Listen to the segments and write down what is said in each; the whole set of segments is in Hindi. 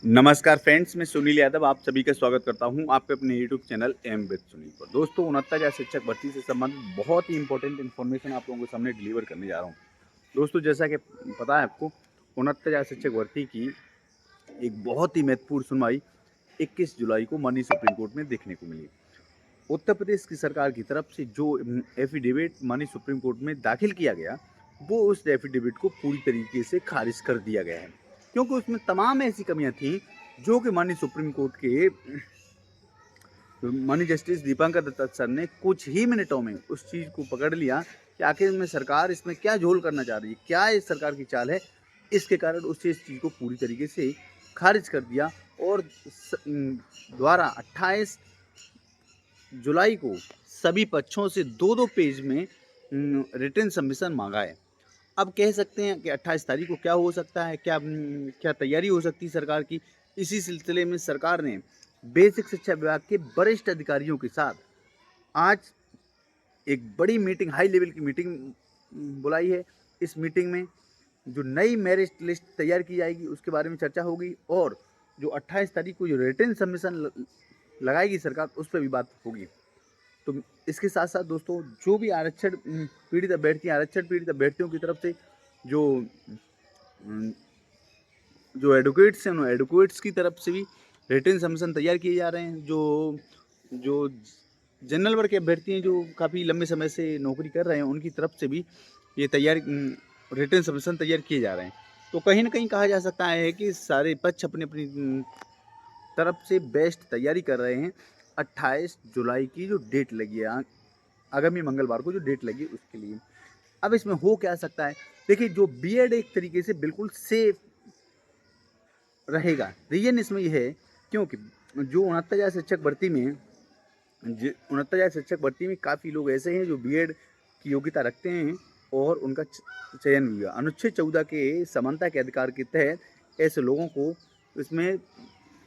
नमस्कार फ्रेंड्स, मैं सुनील यादव आप सभी का स्वागत करता हूं आपके अपने YouTube channel M with Sunil पर। दोस्तों 69 शिक्षक भर्ती से संबंधित बहुत ही इंपॉर्टेंट इन्फॉर्मेशन आप लोगों के सामने डिलीवर करने जा रहा हूं। दोस्तों जैसा कि पता है आपको, 69 शिक्षक भर्ती की एक बहुत ही महत्वपूर्ण सुनवाई 21 जुलाई को माननीय सुप्रीम कोर्ट में देखने को मिली। उत्तर प्रदेश की सरकार की तरफ से जो एफिडेविट माननीय सुप्रीम कोर्ट में दाखिल किया गया, वो उस एफिडेविट को पूरी तरीके से खारिज कर दिया गया है, क्योंकि उसमें तमाम ऐसी कमियां थी जो कि माननीय सुप्रीम कोर्ट के माननीय जस्टिस दीपांकर दत्ता सर ने कुछ ही मिनटों में उस चीज़ को पकड़ लिया कि आखिर में सरकार इसमें क्या झोल करना चाह रही है, क्या इस सरकार की चाल है। इसके कारण उस चीज़ को पूरी तरीके से खारिज कर दिया और द्वारा 28 जुलाई को सभी पक्षों से दो दो पेज में रिटन सबमिशन मांगा है। अब कह सकते हैं कि 28 तारीख को क्या हो सकता है, क्या तैयारी हो सकती है सरकार की। इसी सिलसिले में सरकार ने बेसिक शिक्षा विभाग के वरिष्ठ अधिकारियों के साथ आज एक बड़ी मीटिंग, हाई लेवल की मीटिंग बुलाई है। इस मीटिंग में जो नई मेरिट लिस्ट तैयार की जाएगी उसके बारे में चर्चा होगी और जो 28 तारीख को जो रिटन सबमिशन लगाएगी सरकार, उस पर भी बात होगी। तो इसके साथ साथ दोस्तों, जो भी आरक्षण पीड़ित अभ्यर्थियों की तरफ से जो एडवोकेट्स हैं, उन एडवोकेट्स की तरफ से भी रिटन सबमिशन तैयार किए जा रहे हैं। जो जनरल वर्ग के अभ्यर्थी हैं, जो काफ़ी लंबे समय से नौकरी कर रहे हैं, उनकी तरफ से भी ये रिटन सबमिशन तैयार किए जा रहे हैं। तो कहीं ना कहीं कहा जा सकता है कि सारे पक्ष अपनी अपनी तरफ से बेस्ट तैयारी कर रहे हैं। 28 जुलाई की जो डेट लगी है, आगामी मंगलवार को जो डेट लगी उसके लिए। अब इसमें हो क्या सकता है, देखिए, जो बीएड एक तरीके से बिल्कुल सेफ रहेगा। रीजन इसमें यह है क्योंकि जो 69,000 शिक्षक भर्ती में काफ़ी लोग ऐसे हैं जो बीएड की योग्यता रखते हैं और उनका चयन भी हुआ। अनुच्छेद 14 के समानता के अधिकार के तहत ऐसे लोगों को इसमें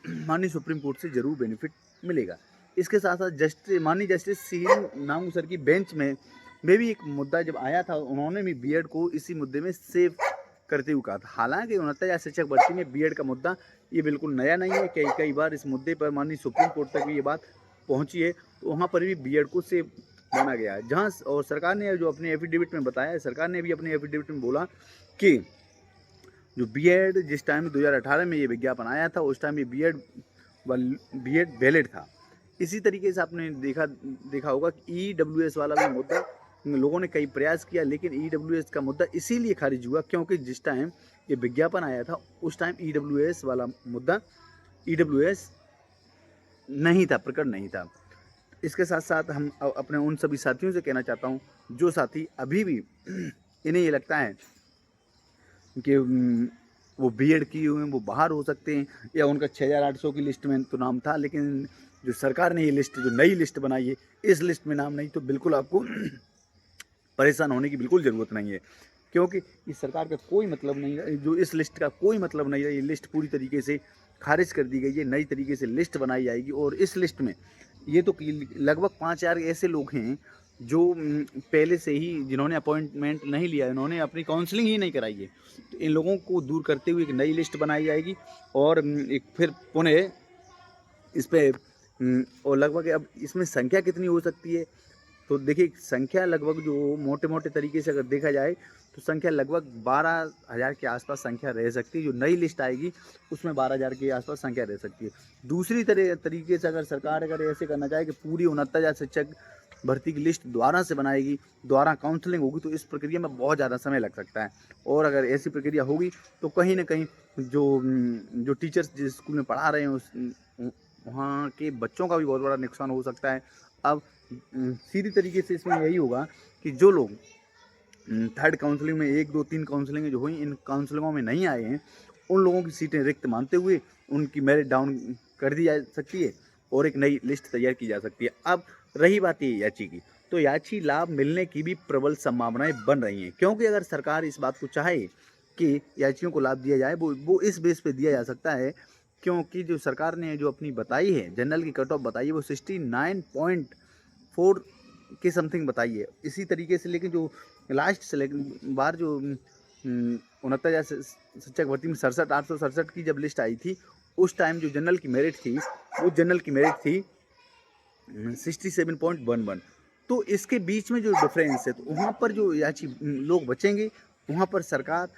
माननीय सुप्रीम कोर्ट से जरूर बेनिफिट मिलेगा। इसके साथ साथ माननीय जस्टिस सीएन नामू सर की बेंच में भी एक मुद्दा जब आया था, उन्होंने भी बीएड को इसी मुद्दे में सेव करते हुए कहा था। हालांकि 69,000 शिक्षक भर्ती में बीएड का मुद्दा ये बिल्कुल नया नहीं है। कई बार इस मुद्दे पर माननीय सुप्रीम कोर्ट तक भी ये बात पहुंची है, तो वहाँ पर भी बीएड को सेव माना गया है। जहाँ और सरकार ने जो अपने एफिडेविट में बताया, सरकार ने भी अपने एफिडेविट में बोला कि जो बीएड जिस टाइम 2018 में ये विज्ञापन आया था, उस टाइम ये बीएड वैलिड था। इसी तरीके से आपने देखा होगा कि ईडब्ल्यूएस वाला भी मुद्दा लोगों ने कई प्रयास किया, लेकिन ईडब्ल्यूएस का मुद्दा इसीलिए खारिज हुआ क्योंकि जिस टाइम ये विज्ञापन आया था उस टाइम ईडब्ल्यूएस वाला मुद्दा ईडब्ल्यूएस नहीं था, प्रकट नहीं था। इसके साथ साथ हम अपने उन सभी साथियों से कहना चाहता हूँ जो साथी अभी भी इन्हें ये लगता है कि वो बीएड किए हुए हैं, वो बाहर हो सकते हैं, या उनका 6,800 की लिस्ट में तो नाम था, लेकिन जो सरकार ने ये लिस्ट, जो नई लिस्ट बनाई है, इस लिस्ट में नाम नहीं, तो बिल्कुल आपको परेशान होने की बिल्कुल ज़रूरत नहीं है, क्योंकि इस सरकार का कोई मतलब नहीं है, जो इस लिस्ट का कोई मतलब नहीं है। ये लिस्ट पूरी तरीके से खारिज कर दी गई है, नई तरीके से लिस्ट बनाई जाएगी। और इस लिस्ट में ये तो लगभग 5,000 ऐसे लोग हैं जो पहले से ही, जिन्होंने अपॉइंटमेंट नहीं लिया, इन्होंने अपनी काउंसलिंग ही नहीं कराई है, तो इन लोगों को दूर करते हुए एक नई लिस्ट बनाई जाएगी और एक फिर पुनः इस पर और लगभग अब इसमें संख्या कितनी हो सकती है, तो देखिए, संख्या लगभग जो मोटे मोटे तरीके से अगर देखा जाए तो संख्या लगभग 12,000 के आसपास संख्या रह सकती है। जो नई लिस्ट आएगी उसमें 12,000 के आसपास संख्या रह सकती है। दूसरी तरीके से अगर सरकार ऐसे करना चाहे कि पूरी 69,000 शिक्षक भर्ती की लिस्ट दोबारा से बनाएगी, दोबारा काउंसलिंग होगी, तो इस प्रक्रिया में बहुत ज़्यादा समय लग सकता है। और अगर ऐसी प्रक्रिया होगी तो कहीं ना कहीं जो टीचर्स जिस स्कूल में पढ़ा रहे हैं वहाँ के बच्चों का भी बहुत बड़ा नुकसान हो सकता है। अब सीधी तरीके से इसमें यही होगा कि जो लोग थर्ड काउंसलिंग में 1, 2, 3 काउंसलिंग जो हुई, इन काउंसलिंगों में नहीं आए हैं, उन लोगों की सीटें रिक्त मानते हुए उनकी मेरिट डाउन कर दी जा सकती है और एक नई लिस्ट तैयार की जा सकती है। अब रही बात ये याची की, तो याची लाभ मिलने की भी प्रबल संभावनाएं बन रही हैं, क्योंकि अगर सरकार इस बात को चाहे कि याचियों को लाभ दिया जाए, वो इस बेस पे दिया जा सकता है, क्योंकि जो सरकार ने जो अपनी बताई है, जनरल की कट ऑफ बताई है, वो 69.4 के समथिंग बताई है। इसी तरीके से, लेकिन जो लास्ट बार जो 69,000 शिक्षक भर्ती में 67,867 की जब लिस्ट आई थी, उस टाइम जो जनरल की मेरिट थी, वो जनरल की मेरिट थी 67.11। तो इसके बीच में जो डिफरेंस है, तो वहाँ पर जो याची लोग बचेंगे, वहाँ पर सरकार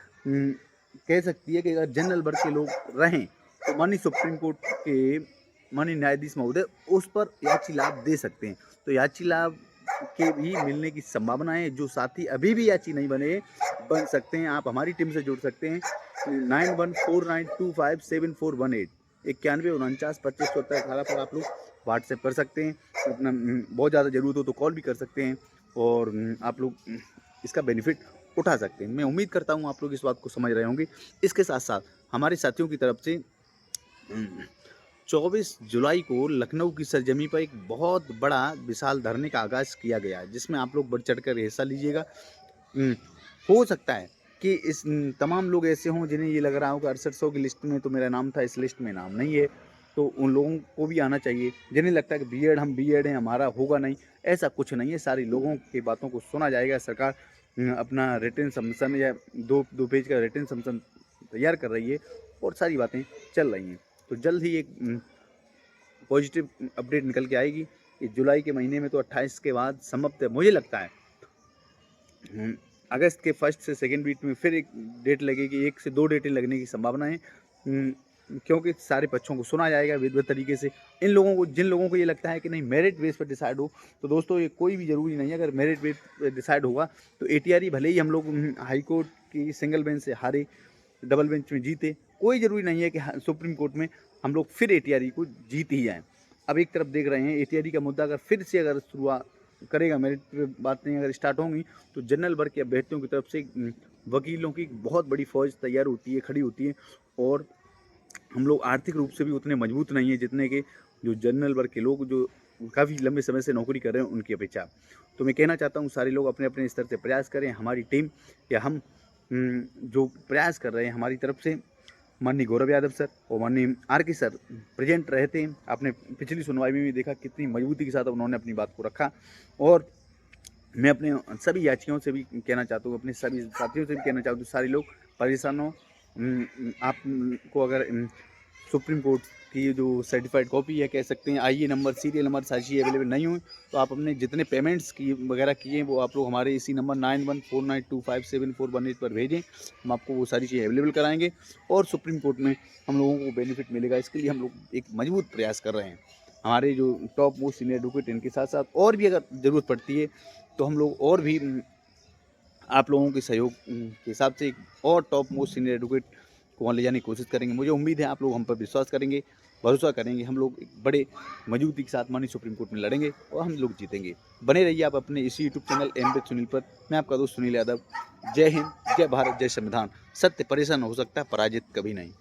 कह सकती है कि अगर जनरल वर्ग के लोग रहें तो माननीय सुप्रीम कोर्ट के माननीय न्यायाधीश महोदय उस पर याची लाभ दे सकते हैं। तो याची लाभ के भी मिलने की संभावना है। जो साथी अभी भी याची नहीं बने, बन सकते हैं। आप हमारी टीम से जुड़ सकते हैं 9149257418 9149257418 पर आप लोग व्हाट्सएप कर सकते हैं। अपना बहुत ज़्यादा ज़रूरत हो तो कॉल भी कर सकते हैं और आप लोग इसका बेनिफिट उठा सकते हैं। मैं उम्मीद करता हूँ आप लोग इस बात को समझ रहे होंगे। इसके साथ साथ हमारे साथियों की तरफ से 24 जुलाई को लखनऊ की सरजमी पर एक बहुत बड़ा विशाल धरने का आगाज़ किया गया है, जिसमें आप लोग बढ़ चढ़कर हिस्सा लीजिएगा। हो सकता है कि इस तमाम लोग ऐसे हों जिन्हें ये लग रहा हो कि 6800 की लिस्ट में तो मेरा नाम था, इस लिस्ट में नाम नहीं है, तो उन लोगों को भी आना चाहिए। जिन्हें लगता है कि बीएड हम बीएड हैं, हमारा होगा नहीं, ऐसा कुछ नहीं है। सारे लोगों की बातों को सुना जाएगा। सरकार अपना रिटन सबमिशन या दो पेज का रिटन सबमिशन तैयार कर रही है और सारी बातें चल रही हैं। तो जल्द ही एक पॉजिटिव अपडेट निकल के आएगी। इस जुलाई के महीने में तो 28 के बाद समाप्त है। मुझे लगता है अगस्त के फर्स्ट से सेकेंड वीक में फिर एक डेट लगेगी, 1 से 2 डेटें लगने की संभावना है, क्योंकि सारे पक्षों को सुना जाएगा विधिवत तरीके से। इन लोगों को, जिन लोगों को ये लगता है कि नहीं मेरिट बेस पर डिसाइड हो, तो दोस्तों ये कोई भी ज़रूरी नहीं है। अगर मेरिट बेस पर डिसाइड होगा तो एटीआर भले ही हम लोग हाई कोर्ट की सिंगल बेंच से हारे, डबल बेंच में जीते, कोई ज़रूरी नहीं है कि सुप्रीम कोर्ट में हम लोग फिर एटीआर को जीत ही जाएँ। अब एक तरफ देख रहे हैं एटीआर का मुद्दा अगर फिर से अगर शुरुआत करेगा, मेरिट पे बातें अगर स्टार्ट होंगी, तो जनरल वर्ग के अभ्यर्थियों की तरफ से वकीलों की बहुत बड़ी फौज तैयार होती है, खड़ी होती है। और हम लोग आर्थिक रूप से भी उतने मजबूत नहीं है जितने के जो जनरल वर्ग के लोग जो काफ़ी लंबे समय से नौकरी कर रहे हैं उनकी अपेक्षा। तो मैं कहना चाहता हूँ सारे लोग अपने अपने स्तर से प्रयास करें। हमारी टीम या हम जो प्रयास कर रहे हैं, हमारी तरफ से माननीय गौरव यादव सर और माननीय आर.के. सर प्रेजेंट रहे थे। आपने पिछली सुनवाई में भी देखा कितनी मजबूती के साथ उन्होंने अपनी बात को रखा। और मैं अपने सभी याचिकाओं से भी कहना चाहता हूँ, अपने सभी साथियों से भी कहना चाहता हूँ, सारे लोग परेशान हो। आपको अगर सुप्रीम कोर्ट की जो सर्टिफाइड कॉपी है, कह सकते हैं आईए नंबर, सीरियल नंबर सारी अवेलेबल नहीं हुई, तो आप अपने जितने पेमेंट्स की वगैरह किए हैं वो आप लोग हमारे इसी नंबर 9149257418 पर भेजें। हम आपको वो सारी चीज़ें अवेलेबल कराएंगे और सुप्रीम कोर्ट में हम लोगों को बेनिफिट मिलेगा। इसके लिए हम लोग एक मजबूत प्रयास कर रहे हैं। हमारे जो टॉप मोस्ट सीनियर एडवोकेट, इनके साथ साथ और भी अगर ज़रूरत पड़ती है तो हम लोग और भी आप लोगों के सहयोग के हिसाब से और टॉप मोस्ट सीनियर एडवोकेट को वहाँ ले जाने की कोशिश करेंगे। मुझे उम्मीद है आप लोग हम पर विश्वास करेंगे, भरोसा करेंगे। हम लोग एक बड़े मजबूती के साथ माननीय सुप्रीम कोर्ट में लड़ेंगे और हम लोग जीतेंगे। बने रहिए आप अपने इसी यूट्यूब चैनल एमबेद सुनील पर। मैं आपका दोस्त सुनील यादव। जय हिंद, जय भारत, जय संविधान। सत्य परेशान हो सकता है, पराजित कभी नहीं।